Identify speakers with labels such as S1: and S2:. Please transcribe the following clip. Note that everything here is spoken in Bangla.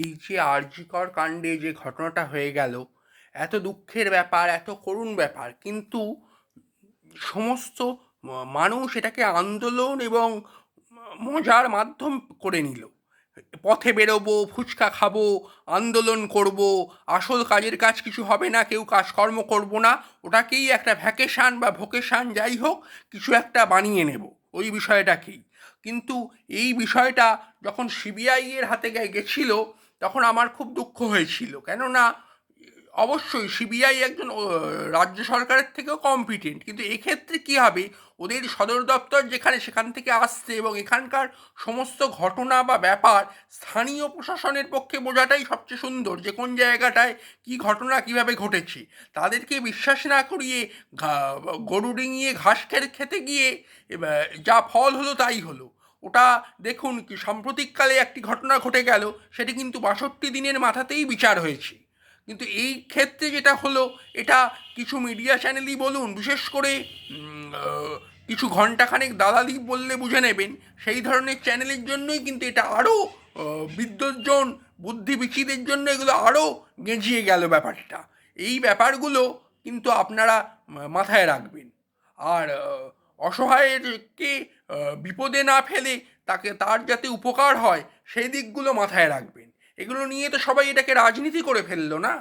S1: এই যে আরজিকর কাণ্ডে যে ঘটনাটা হয়ে গেল, এত দুঃখের ব্যাপার, এত করুণ ব্যাপার, কিন্তু সমস্ত মানুষ এটাকে আন্দোলন এবং মজার মাধ্যম করে নিল। পথে বেরোবো, ফুচকা খাবো, আন্দোলন করব, আসল কাজের কাজ কিছু হবে না, কেউ কাজকর্ম করব না, ওটাকেই একটা ভ্যাকেশান বা ভোকেশান যাই হোক কিছু একটা বানিয়ে নেব ওই বিষয়টাকেই। কিন্তু এই বিষয়টা যখন সিবিআই এর হাতে গেছিল, তখন আমার খুব দুঃখ হয়েছিল, কেননা অবশ্যই সিবিআই একজন রাজ্য সরকারের থেকেও কম্পিটেন্ট, কিন্তু এক্ষেত্রে কী হবে, ওদের সদর দপ্তর যেখানে সেখান থেকে আসছে এবং এখানকার সমস্ত ঘটনা বা ব্যাপার স্থানীয় প্রশাসনের পক্ষে বোঝাটাই সবচেয়ে সুন্দর, যে কোন জায়গাটায় কী ঘটনা কীভাবে ঘটেছে। তাদেরকে বিশ্বাস না করিয়ে গরু ডিঙিয়ে ঘাস খেতে গিয়ে যা ফল হলো তাই হলো। ওটা দেখুন, কি সাম্প্রতিককালে একটি ঘটনা ঘটে গেল, সেটি কিন্তু 62 দিনের মাথাতেই বিচার হয়েছে। কিন্তু এই ক্ষেত্রে যেটা হলো, এটা কিছু মিডিয়া চ্যানেলই বলুন, বিশেষ করে কিছু ঘন্টাখানেক দালালি বললে বুঝে নেবেন, সেই ধরনের চ্যানেলের জন্যই কিন্তু এটা আরও বিদ্বজ্জন বুদ্ধিবীচীদের জন্য এগুলো আরও গেঁজিয়ে গেল ব্যাপারটা। এই ব্যাপারগুলো কিন্তু আপনারা মাথায় রাখবেন। আর অসহায়কে বিপদে না ফেলে তার যাতে উপকার হয় সেই দিকগুলো মাথায় রাখবেন। এগুলো নিয়ে তো সবাই এটাকে রাজনীতি করে ফেললো না।